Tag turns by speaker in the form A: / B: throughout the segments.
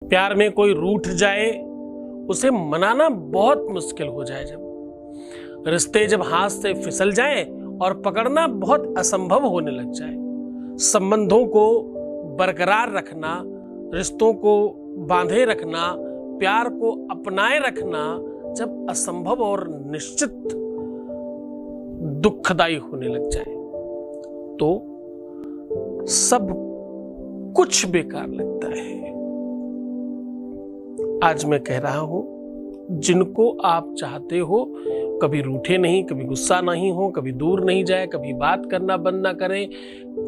A: प्यार में कोई रूठ जाए उसे मनाना बहुत मुश्किल हो जाए। जब रिश्ते जब हाथ से फिसल जाए और पकड़ना बहुत असंभव होने लग जाए। संबंधों को बरकरार रखना, रिश्तों को बांधे रखना, प्यार को अपनाए रखना जब असंभव और निश्चित दुखदाई होने लग जाए तो सब कुछ बेकार लगता है। आज मैं कह रहा हूं, जिनको आप चाहते हो कभी रूठे नहीं, कभी गुस्सा नहीं हो, कभी दूर नहीं जाए, कभी बात करना बंद ना करे,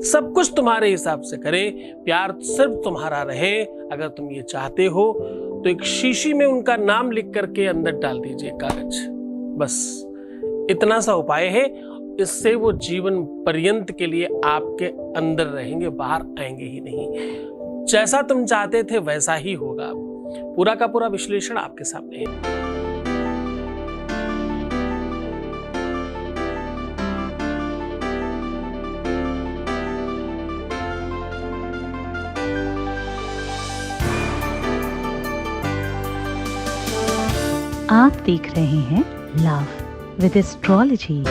A: सब कुछ तुम्हारे हिसाब से करे, प्यार सिर्फ तुम्हारा रहे। अगर तुम ये चाहते हो तो एक शीशी में उनका नाम लिख करके अंदर डाल दीजिए कागज। बस इतना सा उपाय है, इससे वो जीवन पर्यंत के लिए आपके अंदर रहेंगे, बाहर आएंगे ही नहीं। जैसा तुम चाहते थे वैसा ही होगा। पूरा का पूरा विश्लेषण आपके सामने है।
B: आप देख रहे हैं लव विद एस्ट्रोलॉजी।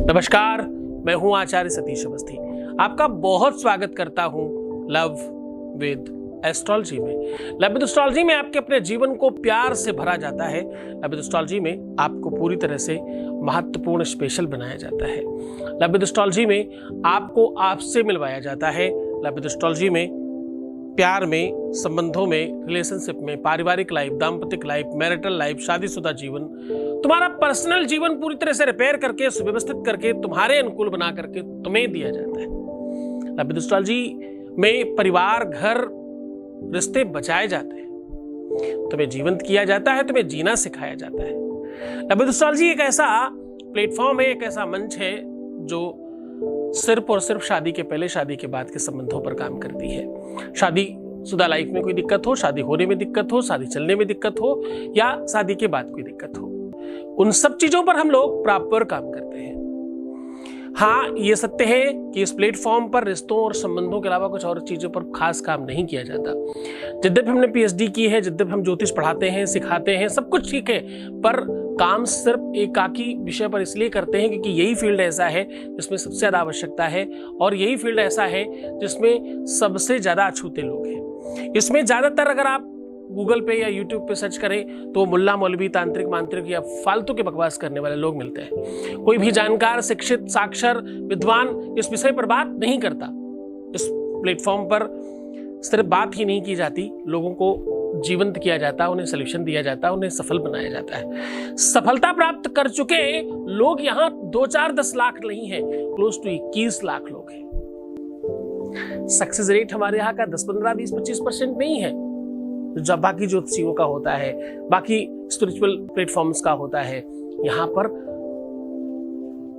A: नमस्कार, मैं हूं आचार्य सतीश अवस्थी। आपका बहुत स्वागत करता हूं लव विद एस्ट्रोलॉजी में। लव विद एस्ट्रोलॉजी में आपके अपने जीवन को प्यार से भरा जाता है। लव विद एस्ट्रोलॉजी में आपको पूरी तरह से महत्वपूर्ण स्पेशल बनाया जाता है। लव विद एस्ट्रोलॉजी में आपको आपसे मिलवाया जाता है। लव विद एस्ट्रोलॉजी में प्यार में, संबंधों में, रिलेशनशिप में, पारिवारिक लाइफ, दाम्पतिक लाइफ, मैरिटल लाइफ, शादीशुदा जीवन, तुम्हारा पर्सनल जीवन पूरी तरह से रिपेयर करके, सुव्यवस्थित करके, तुम्हारे अनुकूल बना करके तुम्हें दिया जाता है। लव विद एस्ट्रोलॉजी में परिवार, घर, रिश्ते बचाए जाते हैं, तुम्हें जीवंत किया जाता है, तुम्हें जीना सिखाया जाता है। लव विद एस्ट्रोलॉजी एक ऐसा प्लेटफॉर्म है, एक ऐसा मंच है जो सिर्फ और सिर्फ शादी के पहले, शादी के बाद के संबंधों पर काम करती है। शादीशुदा लाइफ में कोई दिक्कत हो, शादी होने में दिक्कत हो, शादी चलने में दिक्कत हो या शादी के बाद कोई दिक्कत हो, उन सब चीजों पर हम लोग प्रॉपर काम करते हैं। हाँ, ये सत्य है कि इस प्लेटफॉर्म पर रिश्तों और संबंधों के अलावा कुछ और चीजों पर खास काम नहीं किया जाता। जिद्दे हमने पीएचडी की है, जिद्दे हम ज्योतिष पढ़ाते हैं, सिखाते हैं, सब कुछ ठीक है, पर काम सिर्फ एकाकी विषय पर इसलिए करते हैं क्योंकि यही फील्ड ऐसा है जिसमें सबसे ज्यादा आवश्यकता है और यही फील्ड ऐसा है जिसमें सबसे ज्यादा अछूते लोग हैं। इसमें ज्यादातर अगर आप गूगल पे या यूट्यूब पे सर्च करें तो मुल्ला मौलवी, तांत्रिक, मांत्रिक या फालतू के बकवास करने वाले लोग मिलते हैं। कोई भी जानकार, शिक्षित, साक्षर, विद्वान इस विषय पर बात नहीं करता। इस प्लेटफॉर्म पर सिर्फ बात ही नहीं की जाती, लोगों को जीवंत किया जाता है, उन्हें सोल्यूशन दिया जाता है, उन्हें सफल बनाया जाता है। सफलता प्राप्त कर चुके लोग यहाँ 2, 4, 10 लाख नहीं है, क्लोज टू 21 लाख लोग हैं। सक्सेस रेट हमारे यहाँ का 10, 15, 20, 25% नहीं है, जब बाकी ज्योतिषियों का होता है, बाकी स्पिरिचुअल प्लेटफॉर्म्स का होता है। यहां पर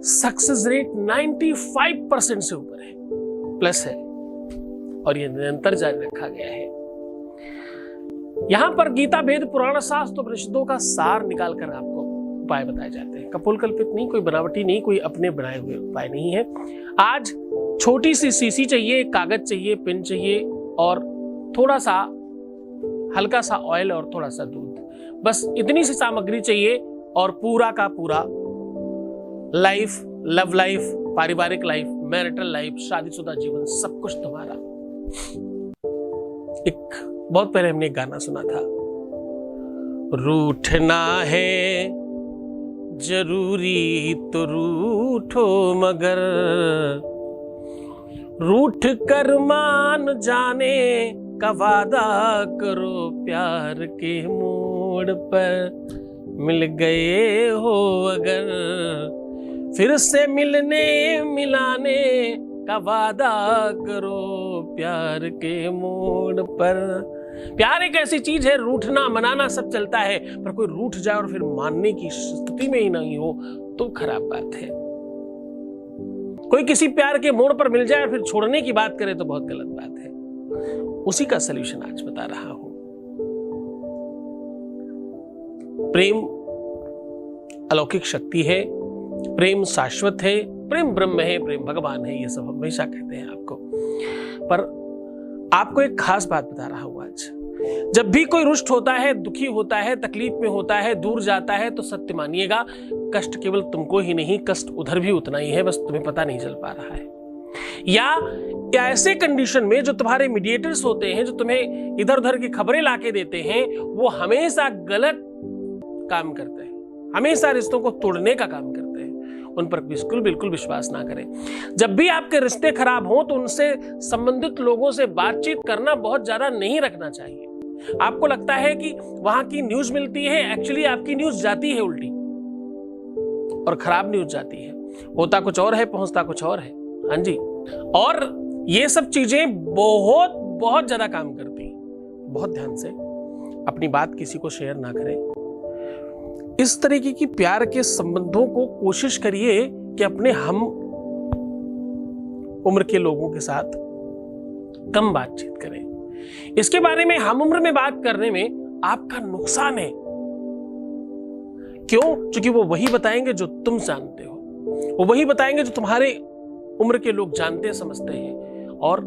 A: सक्सेस रेट 95% से ऊपर है, प्लस है, और यह निरंतर जारी रखा गया है। यहां पर गीता, वेद, पुराण, शास्त्र, उपनिषदों का सार निकाल कर आपको उपाय बताए जाते हैं। कपोल कल्पित नहीं, कोई बनावटी नहीं, कोई अपने बनाए हुए उपाय नहीं है। आज छोटी सी शीशी चाहिए, कागज चाहिए, पेन चाहिए और थोड़ा सा हल्का सा ऑयल और थोड़ा सा दूध, बस इतनी सी सामग्री चाहिए और पूरा का पूरा लाइफ, लव लाइफ, पारिवारिक लाइफ, मैरिटल लाइफ, शादीशुदा जीवन, सब कुछ तुम्हारा। एक बहुत पहले हमने एक गाना सुना था, रूठना है जरूरी तो रूठो मगर, रूठ कर मान जाने का वादा करो, प्यार के मोड़ पर मिल गए हो अगर, फिर से मिलने मिलाने का वादा करो, प्यार के मोड़ पर। प्यार एक ऐसी चीज है, रूठना मनाना सब चलता है, पर कोई रूठ जाए और फिर मानने की स्थिति में ही नहीं हो तो खराब बात है। कोई किसी प्यार के मोड़ पर मिल जाए और फिर छोड़ने की बात करे तो बहुत गलत बात है। उसी का सलूशन आज बता रहा हूं। प्रेम अलौकिक शक्ति है, प्रेम शाश्वत है, प्रेम ब्रह्म है, प्रेम भगवान है, ये सब हमेशा कहते हैं आपको। पर आपको एक खास बात बता रहा हूं आज, जब भी कोई रुष्ट होता है, दुखी होता है, तकलीफ में होता है, दूर जाता है, तो सत्य मानिएगा कष्ट केवल तुमको ही नहीं, कष्ट उधर भी उतना ही है, बस तुम्हें पता नहीं चल पा रहा है। या ऐसे कंडीशन में जो तुम्हारे मीडिएटर्स होते हैं, जो तुम्हें इधर उधर की खबरें लाके देते हैं, वो हमेशा गलत काम करते हैं, हमेशा रिश्तों को तोड़ने का काम करते हैं। उन पर बिल्कुल विश्वास ना करें। जब भी आपके रिश्ते खराब हों तो उनसे संबंधित लोगों से बातचीत करना बहुत ज्यादा नहीं रखना चाहिए। आपको लगता है कि वहां की न्यूज मिलती है, एक्चुअली आपकी न्यूज जाती है उल्टी और खराब न्यूज जाती है। होता कुछ और है, पहुंचता कुछ और है। हाँ जी, और ये सब चीजें बहुत ज्यादा काम करती हैं। बहुत ध्यान से अपनी बात किसी को शेयर ना करें। इस तरीके की प्यार के संबंधों को कोशिश करिए कि अपने हम उम्र के लोगों के साथ कम बातचीत करें। इसके बारे में हम उम्र में बात करने में आपका नुकसान है। क्यों? क्योंकि वो वही बताएंगे जो तुम जानते हो, वो वही बताएंगे जो तुम्हारे उम्र के लोग जानते समझते हैं, और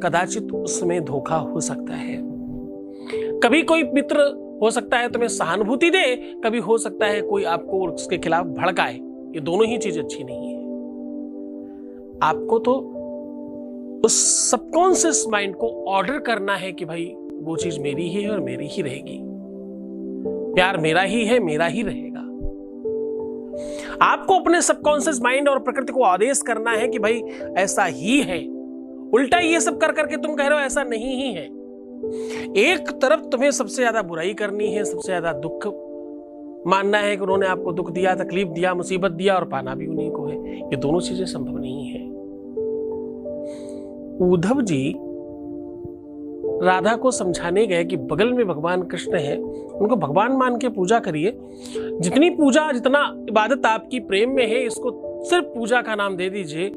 A: कदाचित उसमें धोखा हो सकता है। कभी कोई मित्र हो सकता है तुम्हें सहानुभूति दे, कभी हो सकता है कोई आपको उसके खिलाफ भड़काए। ये दोनों ही चीज अच्छी नहीं है। आपको तो उस सबकॉन्शियस माइंड को ऑर्डर करना है कि भाई वो चीज मेरी ही है और मेरी ही रहेगी, प्यार मेरा ही है, मेरा ही रहेगा। आपको अपने सबकॉन्शियस माइंड और प्रकृति को आदेश करना है कि भाई ऐसा ही है। उल्टा ये सब कर करके तुम कह रहे हो ऐसा नहीं ही है। एक तरफ तुम्हें सबसे ज्यादा बुराई करनी है, सबसे ज्यादा दुख मानना है कि उन्होंने आपको दुख दिया, तकलीफ दिया, मुसीबत दिया, और पाना भी उन्हीं को है। ये दोनों चीजें संभव नहीं है। उद्धव जी राधा को समझाने गए कि बगल में भगवान कृष्ण है, उनको भगवान मान के पूजा करिए। जितनी पूजा, जितना इबादत आपकी प्रेम में है, इसको सिर्फ पूजा का नाम दे दीजिए,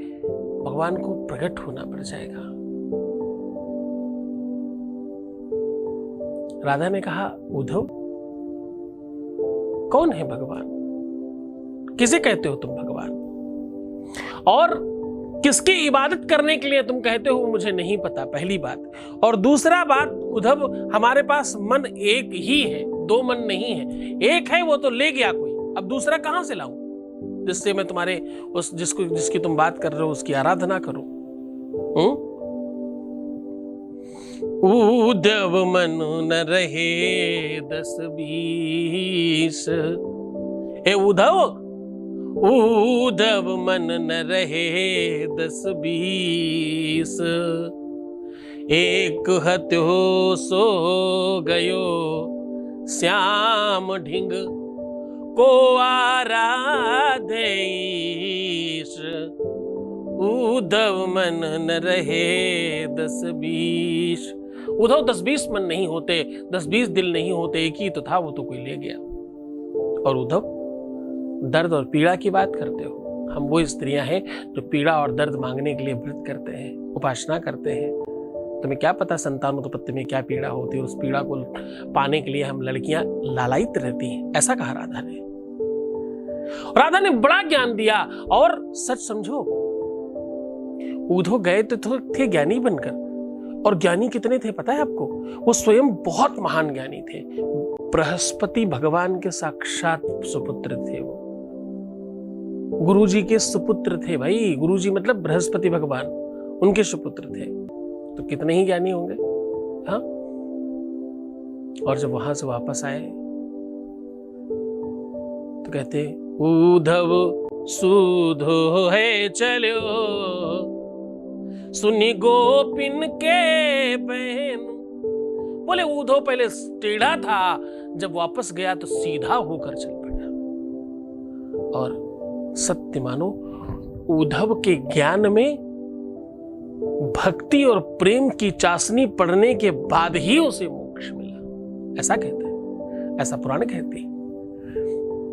A: भगवान को प्रकट होना पड़ जाएगा। राधा ने कहा, उद्धव कौन है भगवान? किसे कहते हो तुम भगवान? और किसकी इबादत करने के लिए तुम कहते हो मुझे नहीं पता, पहली बात। और दूसरा बात, उद्धव हमारे पास मन एक ही है, दो मन नहीं है। एक है वो तो ले गया कोई, अब दूसरा कहां से लाऊं जिससे मैं तुम्हारे उस जिसकी तुम बात कर रहे हो उसकी आराधना करूं? उद्धव मन न रहे 10-20, हे उद्धव मन न रहे 10-20, एक हत्यो सो गयो श्याम ढिंग को आराधेश। उद्धव मन न रहे 10-20। उद्धव 10-20 मन नहीं होते, 10-20 दिल नहीं होते, एक ही तो था, वो तो कोई ले गया। और उद्धव दर्द और पीड़ा की बात करते हो। हम वो स्त्रियां हैं जो पीड़ा और दर्द मांगने के लिए व्रत करते हैं, उपासना करते हैं। तुम्हें क्या पता संतानोत्पत्ति में क्या पीड़ा होती है? उस पीड़ा को पाने के लिए हम लड़कियां लालायित रहती हैं, ऐसा कहा राधा ने। राधा ने बड़ा ज्ञान दिया। और सच समझो, उद्धव गए तो थे ज्ञानी बनकर, और ज्ञानी कितने थे पता है आपको? वो स्वयं बहुत महान ज्ञानी थे। बृहस्पति भगवान के साक्षात सुपुत्र थे वो, गुरुजी के सुपुत्र थे भाई। गुरुजी मतलब बृहस्पति भगवान, उनके सुपुत्र थे। तो कितने ही ज्ञानी होंगे। हाँ, और जब वहां से वापस आए तो कहते, उद्धव सूधो है चलो, सुनी गोपिन के बहन। बोले उद्धव पहले टेढ़ा था, जब वापस गया तो सीधा होकर चल पड़ा। और सत्य मानो, उद्धव के ज्ञान में भक्ति और प्रेम की चाशनी पड़ने के बाद ही उसे मोक्ष मिला, ऐसा कहते हैं, ऐसा पुराण कहते हैं।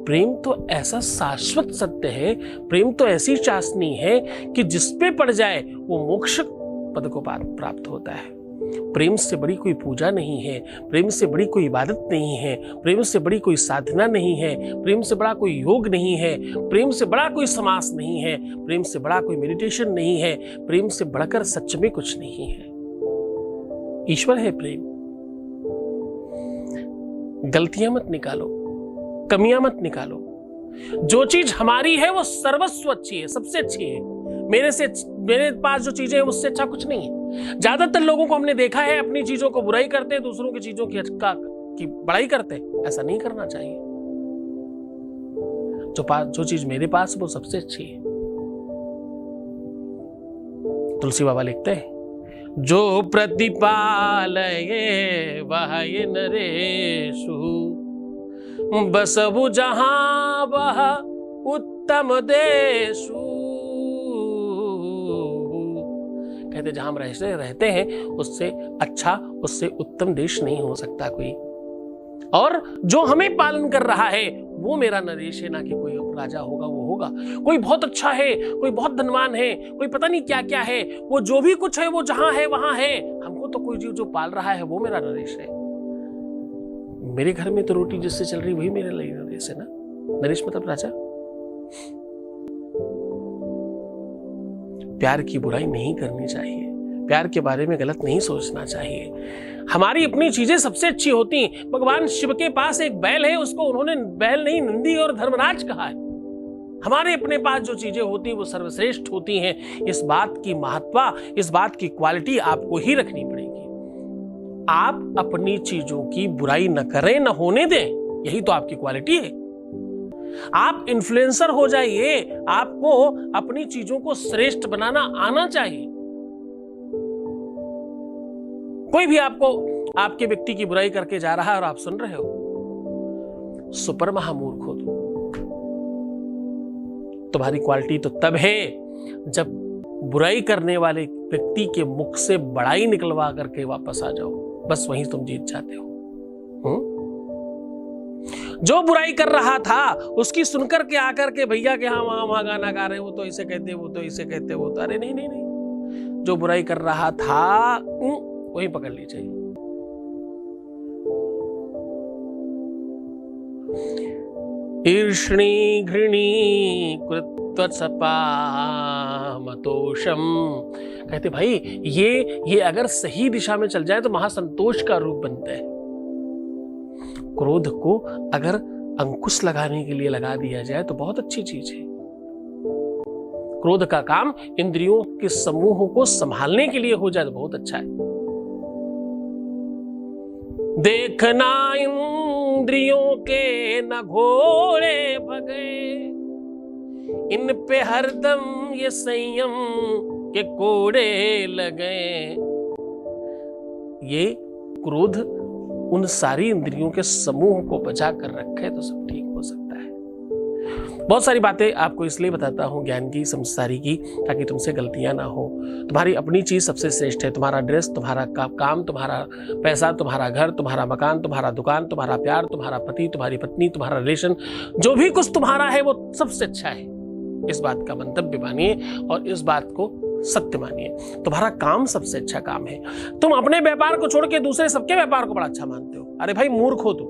A: प्रेम तो ऐसा शाश्वत सत्य है, प्रेम तो ऐसी चाशनी है कि जिस पे पड़ जाए वो मोक्ष पद को प्राप्त होता है। प्रेम से बड़ी कोई पूजा नहीं है, प्रेम से बड़ी कोई इबादत नहीं है, प्रेम से बड़ी कोई साधना नहीं है, प्रेम से बड़ा कोई योग नहीं है, प्रेम से बड़ा कोई समास नहीं है, प्रेम से बड़ा कोई मेडिटेशन नहीं है, प्रेम से बढ़कर सच में कुछ नहीं है। ईश्वर है प्रेम। गलतियां मत निकालो, कमियां मत निकालो। जो चीज हमारी है वो सर्वस्व अच्छी है, सबसे अच्छी है। मेरे पास जो चीजें हैं उससे अच्छा कुछ नहीं है। ज्यादातर लोगों को हमने देखा है अपनी चीजों को बुराई करते हैं, दूसरों की चीजों की बड़ाई करते हैं। ऐसा नहीं करना चाहिए। जो चीज मेरे पास वो सबसे अच्छी है। तुलसी बाबा लिखते हैं, जो प्रतिपालये वह नरेशु बसबु जहां वह उत्तम देशु। कहते जहां हम रहते हैं उससे अच्छा, उससे उत्तम देश नहीं हो सकता कोई। और जो हमें पालन कर रहा है वो मेरा नरेश है, ना कि कोई राजा होगा वो होगा। कोई बहुत अच्छा है, कोई बहुत धनवान है, कोई पता नहीं क्या क्या है, वो जो भी कुछ है वो जहां है वहां है। हमको तो कोई जीव जो पाल रहा है वो मेरा नरेश है। मेरे घर में तो रोटी जिससे चल रही वही मेरे लिए नरेश है ना। नरेश मतलब राजा। प्यार की बुराई नहीं करनी चाहिए, प्यार के बारे में गलत नहीं सोचना चाहिए। हमारी अपनी चीजें सबसे अच्छी होती हैं। भगवान शिव के पास एक बैल है, उसको उन्होंने बैल नहीं नंदी और धर्मराज कहा है। हमारे अपने पास जो चीजें होती हैं वो सर्वश्रेष्ठ होती हैं। इस बात की महत्ता, इस बात की क्वालिटी आपको ही रखनी पड़ेगी। आप अपनी चीजों की बुराई न करें, न होने दें, यही तो आपकी क्वालिटी है। आप इन्फ्लुएंसर हो जाइए, आपको अपनी चीजों को श्रेष्ठ बनाना आना चाहिए। कोई भी आपको आपके व्यक्ति की बुराई करके जा रहा है और आप सुन रहे हो, सुपर महामूर्ख हो तुम्हारी क्वालिटी तो तब है जब बुराई करने वाले व्यक्ति के मुख से बड़ाई निकलवा करके वापस आ जाओ। बस वहीं तुम जीत जाते हो। जो बुराई कर रहा था उसकी सुनकर के आकर के भैया के वहां गाना गा रहे हो, तो इसे कहते, वो तो इसे कहते, वो तो अरे नहीं नहीं नहीं, जो बुराई कर रहा था वही पकड़ लीजिए। ईर्ष्णी घृणी कृत्वत्सपामतोषम। कहते भाई ये अगर सही दिशा में चल जाए तो महासंतोष का रूप बनता है। क्रोध को अगर अंकुश लगाने के लिए लगा दिया जाए तो बहुत अच्छी चीज है। क्रोध का काम इंद्रियों के समूह को संभालने के लिए हो जाए तो बहुत अच्छा है। देखना इंद्रियों के न घोड़े भगे, इन पे हरदम ये संयम के कोड़े लगे। ये क्रोध उन सारी इंद्रियों के समूह को बचा कर रखे तो सब ठीक हो सकता है। बहुत सारी बातें आपको इसलिए बताता हूं, ज्ञान की, समझदारी की, ताकि तुमसे गलतियां ना हो। तुम्हारी अपनी चीज सबसे श्रेष्ठ है। तुम्हारा ड्रेस, तुम्हारा काम, तुम्हारा पैसा, तुम्हारा घर, तुम्हारा मकान, तुम्हारा दुकान, तुम्हारा प्यार, तुम्हारा पति, तुम्हारी पत्नी, तुम्हारा रिलेशन, जो भी कुछ तुम्हारा है वो सबसे अच्छा है। इस बात का मंतव्य मानिए और इस बात को सत्य मानिए। तुम्हारा काम सबसे अच्छा काम है। तुम अपने व्यापार को छोड़ के दूसरे सबके व्यापार को बड़ा अच्छा मानते हो। अरे भाई मूर्ख हो तुम।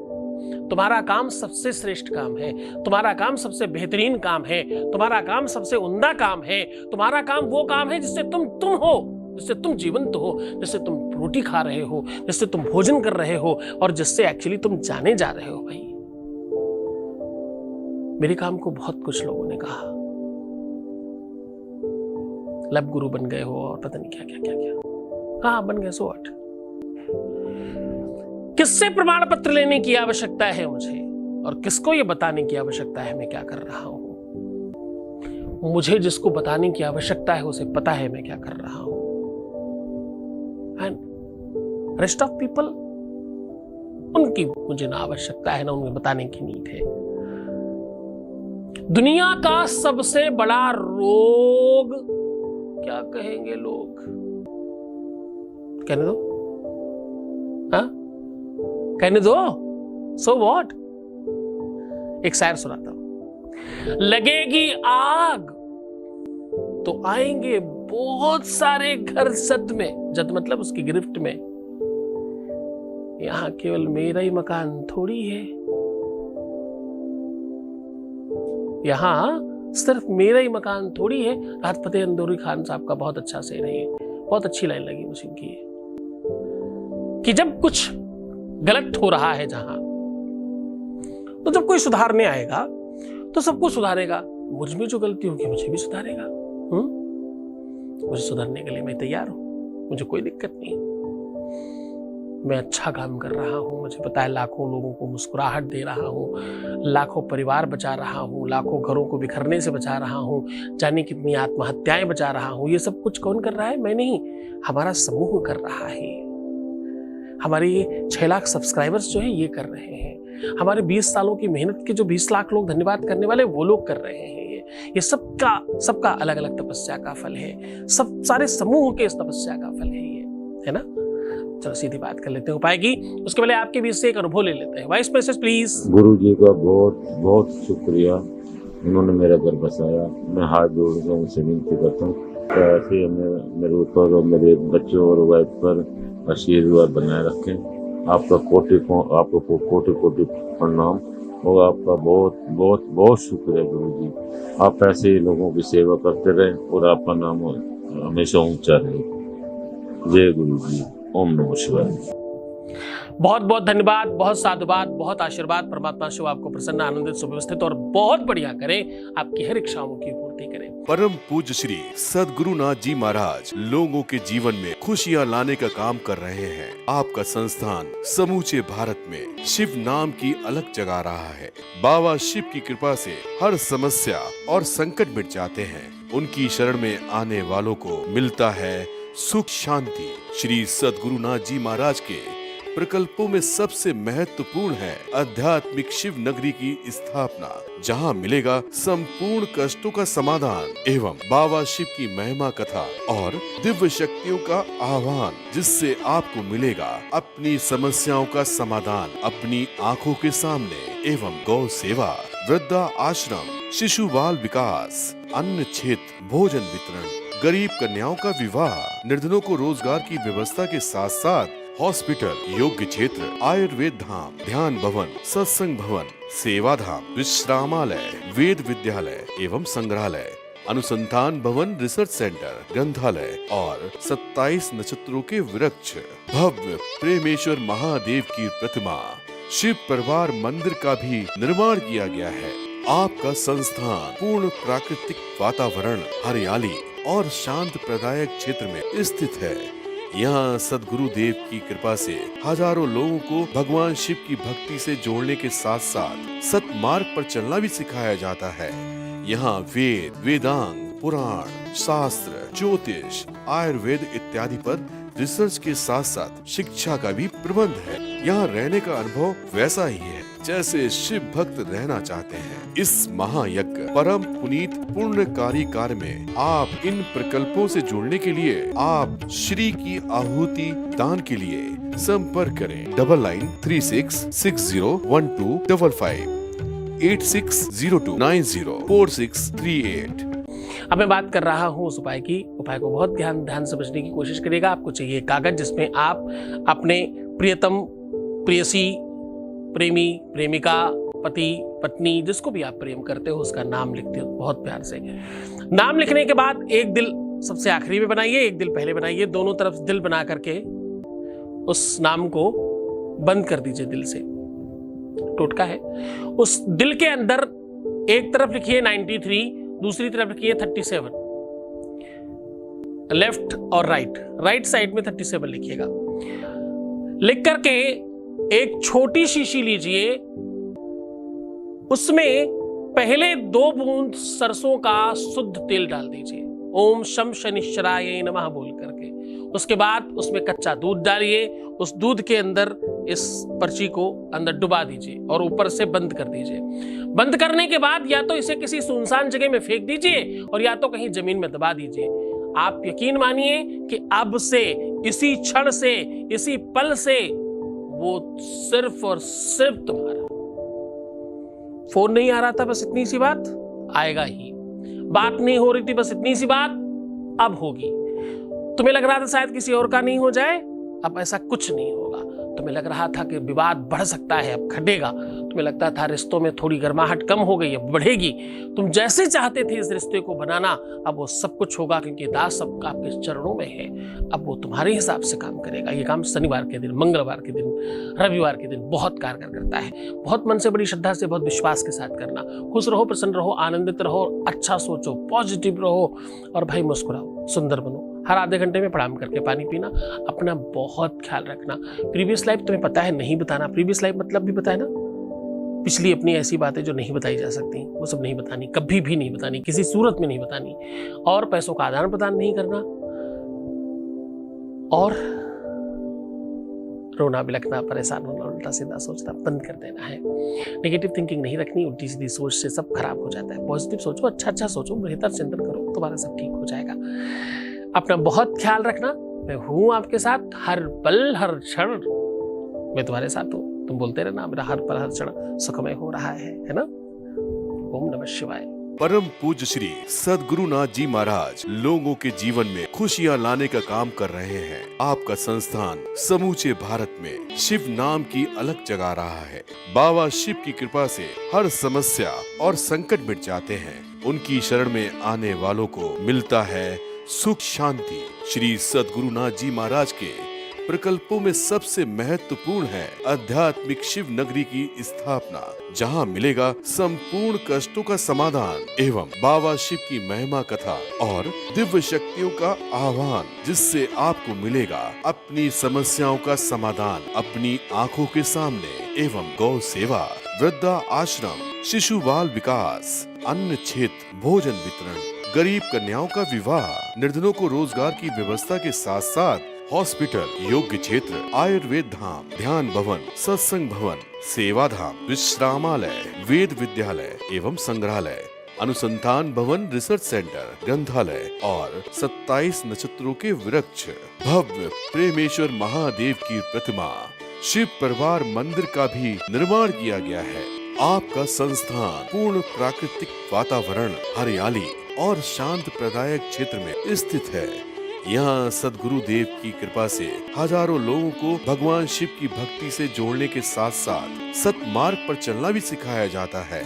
A: तुम्हारा काम सबसे श्रेष्ठ काम है, तुम्हारा काम सबसे बेहतरीन काम है, तुम्हारा काम सबसे उम्दा काम है। तुम्हारा काम वो काम है जिससे तुम हो, जिससे तुम जीवंत हो, जिससे तुम रोटी खा रहे हो, जिससे तुम भोजन कर रहे हो और जिससे एक्चुअली तुम जाने जा रहे हो। भाई मेरे काम को बहुत कुछ लोगों ने कहा, लब गुरु बन गए हो और पता नहीं क्या क्या क्या क्या। हाँ बन गए, सो व्हाट। किससे प्रमाण पत्र लेने की आवश्यकता है मुझे, और किसको यह बताने की आवश्यकता है मैं क्या कर रहा हूं। मुझे जिसको बताने की आवश्यकता है उसे पता है मैं क्या कर रहा हूं। एंड रेस्ट ऑफ पीपल, उनकी मुझे ना आवश्यकता है ना उन्हें बताने की नीड है। दुनिया का सबसे बड़ा रोग क्या कहेंगे लोग, कहने दो, हाँ कहने दो, सो व्हाट। एक शायर सुनाता हूं। लगेगी आग तो आएंगे बहुत सारे घर जद में, जद मतलब उसकी गिरफ्त में। यहाँ केवल मेरा ही मकान थोड़ी है, यहाँ सिर्फ मेरा ही मकान थोड़ी है। राहत फतेह इंदौरी खान साहब का बहुत अच्छा शेर है, बहुत अच्छी लाइन लगी मुझे इनकी कि जब कुछ गलत हो रहा है जहां, तो जब कोई सुधारने आएगा तो सबको सुधारेगा। मुझ में जो गलती होगी मुझे भी सुधारेगा। मुझे सुधारने के लिए मैं तैयार हूं, मुझे कोई दिक्कत नहीं। मैं अच्छा काम कर रहा हूं, मुझे पता है लाखों लोगों को मुस्कुराहट दे रहा हूं, लाखों परिवार बचा रहा हूं, लाखों घरों को बिखरने से बचा रहा हूं, जाने कितनी आत्महत्याएं बचा रहा हूं। ये सब कुछ कौन कर रहा है? मैं नहीं, हमारा समूह कर रहा है। हमारे ये 6 लाख सब्सक्राइबर्स जो है ये कर रहे हैं। हमारे 20 सालों की मेहनत के जो 20 लाख लोग धन्यवाद करने वाले वो लोग कर रहे हैं। ये सबका अलग अलग तपस्या का फल है, सब सारे समूह के इस तपस्या का फल है ये, है ना। चलो सीधी बात कर लेते हैं उपाय की। उसके पहले आपके बीच से एक अनुभव ले लेते हैं। Voice message please.
C: गुरु जी का बहुत बहुत शुक्रिया, उन्होंने मेरा घर बसाया। मैं हाथ जोड़कर उनसे विनती करता हूँ ऐसे हमें मेरे ऊपर और मेरे बच्चों और वाइफ पर आशीर्वाद बनाए रखें। आपको कोटि कोटि प्रणाम और आपका बहुत बहुत बहुत शुक्रिया गुरु जी। आप ऐसे ही लोगों की सेवा करते रहें और आपका नाम हमेशा ऊंचा रहे। जय गुरु जी। ओम नमः शिवाय।
A: बहुत बहुत धन्यवाद, बहुत साधुवाद, बहुत आशीर्वाद। परमात्मा शिव आपको प्रसन्न, आनंदित, सुव्यवस्थित और बहुत बढ़िया करें, आपकी हर इच्छाओं की पूर्ति करें।
D: परम पूज्य श्री सद्गुरुनाथ जी महाराज लोगों के जीवन में खुशियां लाने का काम कर रहे हैं। आपका संस्थान समूचे भारत में शिव नाम की अलग जगा रहा है। बाबा शिव की कृपा से हर समस्या और संकट मिट जाते हैं। उनकी शरण में आने वालों को मिलता है सुख शांति। श्री सद्गुरुनाथ जी महाराज के प्रकल्पों में सबसे महत्वपूर्ण है आध्यात्मिक शिव नगरी की स्थापना, जहां मिलेगा संपूर्ण कष्टों का समाधान एवं बाबा शिव की महिमा कथा और दिव्य शक्तियों का आह्वान, जिससे आपको मिलेगा अपनी समस्याओं का समाधान अपनी आंखों के सामने एवं गौ सेवा, वृद्धा आश्रम, शिशु बाल विकास, अन्न क्षेत्र, भोजन वितरण, गरीब कन्याओं का विवाह, निर्धनों को रोजगार की व्यवस्था के साथ साथ हॉस्पिटल, योग्य क्षेत्र, आयुर्वेद धाम, ध्यान भवन, सत्संग भवन, सेवा धाम, विश्रामालय, वेद विद्यालय एवं संग्रहालय, अनुसंधान भवन, रिसर्च सेंटर, ग्रंथालय और 27 नक्षत्रों के वृक्ष, भव्य प्रेमेश्वर महादेव की प्रतिमा, शिव परिवार मंदिर का भी निर्माण किया गया है। आपका संस्थान पूर्ण प्राकृतिक वातावरण, हरियाली और शांत प्रदायक क्षेत्र में स्थित है। यहाँ सद्गुरु देव की कृपा से हजारों लोगों को भगवान शिव की भक्ति से जोड़ने के साथ साथ सतमार्ग पर चलना भी सिखाया जाता है। यहाँ वेद, वेदांग, पुराण, शास्त्र, ज्योतिष, आयुर्वेद इत्यादि पर रिसर्च के साथ साथ शिक्षा का भी प्रबंध है। यहाँ रहने का अनुभव वैसा ही है जैसे शिव भक्त रहना चाहते हैं। इस महायज्ञ परम पुनीत पुण्यकारी कार्य में आप इन प्रकल्पों से जुड़ने के लिए आप श्री की आहुति दान के लिए संपर्क करें 9936601255 8602904638।
A: अब मैं बात कर रहा हूँ उस उपाय की। उपाय को बहुत ध्यान समझने की कोशिश करिएगा। आपको चाहिए कागज जिसमें आप अपने प्रियतम, प्रेयसी, प्रेमी, प्रेमिका, पति, पत्नी, जिसको भी आप प्रेम करते हो उसका नाम लिखते हो बहुत प्यार से। नाम लिखने के बाद एक दिल सबसे आखिरी में बनाइए, एक दिल पहले बनाइए। दोनों तरफ दिल बना करके उस नाम को बंद कर दीजिए दिल से। टोटका है। उस दिल के अंदर एक तरफ लिखिए 93, दूसरी तरफ लिखिए 37। लेफ्ट और राइट साइड में 37 लिखिएगा। लिख करके एक छोटी शीशी लीजिए, उसमें पहले 2 बूंद सरसों का शुद्ध तेल डाल दीजिए, ओम शम शनिश्चराय नमः बोल करके। उसके बाद उसमें कच्चा दूध डालिए, उस दूध के अंदर इस पर्ची को अंदर डुबा दीजिए और ऊपर से बंद कर दीजिए। बंद करने के बाद या तो इसे किसी सुनसान जगह में फेंक दीजिए और या तो कहीं जमीन में दबा दीजिए। आप यकीन मानिए कि अब से, इसी क्षण से, इसी पल से वो सिर्फ और सिर्फ तुम्हारा। फोन नहीं आ रहा था, बस इतनी सी बात, आएगा ही। बात नहीं हो रही थी, बस इतनी सी बात, अब होगी। तुम्हें लग रहा था शायद किसी और का नहीं हो जाए, अब ऐसा कुछ नहीं होगा। तुम्हें लग रहा था कि विवाद बढ़ सकता है, अब घटेगा, तुम्हें लगता था रिश्तों में थोड़ी गर्माहट कम हो गई, अब बढ़ेगी, तुम जैसे चाहते थे इस रिश्ते को बनाना, अब वो सब कुछ होगा, क्योंकि दास सब आपके चरणों में है, अब वो तुम्हारे हिसाब से काम करेगा। ये काम शनिवार के दिन, मंगलवार के दिन, रविवार के दिन बहुत कारगर करता है। बहुत मन से, बड़ी श्रद्धा से, बहुत विश्वास के साथ करना। खुश रहो, प्रसन्न रहो, आनंदित रहो, अच्छा सोचो, पॉजिटिव रहो और भाई मुस्कुराओ, सुंदर बनो। हर आधे घंटे में प्रणाम करके पानी पीना, अपना बहुत ख्याल रखना। प्रीवियस लाइफ तुम्हें पता है नहीं बताना, प्रीवियस लाइफ मतलब भी पता है ना, पिछली अपनी ऐसी बातें जो नहीं बताई जा सकती, वो सब नहीं बतानी, कभी भी नहीं बतानी, किसी सूरत में नहीं बतानी। और पैसों का आदान प्रदान नहीं करना, और रोना बिलखना, परेशान होना, उल्टा सीधा सोचना बंद कर देना है। नेगेटिव थिंकिंग नहीं रखनी, उल्टी सीधी सोच से सब खराब हो जाता है। पॉजिटिव सोचो, अच्छा अच्छा सोचो, बेहतर चिंतन करो, तुम्हारा सब ठीक हो जाएगा। अपना बहुत ख्याल रखना। मैं हूं आपके साथ, हर पल हर क्षण मैं तुम्हारे साथ हूं। तुम बोलते रहना, मेरा हर पल हर क्षण सुखमय हो रहा है ना। ओम नमः शिवाय।
D: परम पूज्य श्री सद्गुरुनाथ जी महाराज लोगों के जीवन में खुशियां लाने का काम कर रहे हैं। आपका संस्थान समूचे भारत में शिव नाम की अलग जगा रहा है। बाबा शिव की कृपा से हर समस्या और संकट मिट जाते हैं। उनकी शरण में आने वालों को मिलता है सुख शांति। श्री सद्गुरुनाथ जी महाराज के प्रकल्पों में सबसे महत्वपूर्ण है आध्यात्मिक शिव नगरी की स्थापना, जहां मिलेगा संपूर्ण कष्टों का समाधान एवं बाबा शिव की महिमा कथा और दिव्य शक्तियों का आह्वान, जिससे आपको मिलेगा अपनी समस्याओं का समाधान अपनी आंखों के सामने। एवं गौ सेवा, वृद्धा आश्रम, शिशु बाल विकास, अन्न क्षेत्र, भोजन वितरण, गरीब कन्याओं का विवाह, निर्धनों को रोजगार की व्यवस्था के साथ साथ हॉस्पिटल, योग्य क्षेत्र, आयुर्वेद धाम, ध्यान भवन, सत्संग भवन, सेवा धाम, विश्रामालय, वेद विद्यालय एवं संग्रहालय, अनुसंधान भवन, रिसर्च सेंटर, ग्रंथालय और 27 नक्षत्रों के वृक्ष, भव्य प्रेमेश्वर महादेव की प्रतिमा, शिव परिवार मंदिर का भी निर्माण किया गया है। आपका संस्थान पूर्ण प्राकृतिक वातावरण, हरियाली और शांत प्रदायक क्षेत्र में स्थित है। यहाँ सद्गुरु देव की कृपा से हजारों लोगों को भगवान शिव की भक्ति से जोड़ने के साथ साथ सतमार्ग पर चलना भी सिखाया जाता है।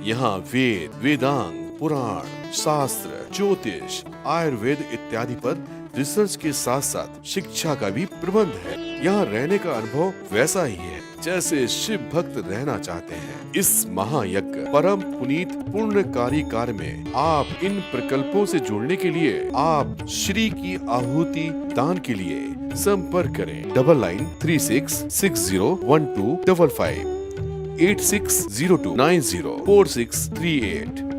D: यहाँ वेद, वेदांग, पुराण, शास्त्र, ज्योतिष, आयुर्वेद इत्यादि पर रिसर्च के साथ साथ शिक्षा का भी प्रबंध है। यहाँ रहने का अनुभव वैसा ही है जैसे शिव भक्त रहना चाहते हैं। इस महायज्ञ परम पुनीत पुण्यकारी कार्य में आप इन प्रकल्पों से जुड़ने के लिए आप श्री की आहुति दान के लिए संपर्क करें 9936601255 8602904638।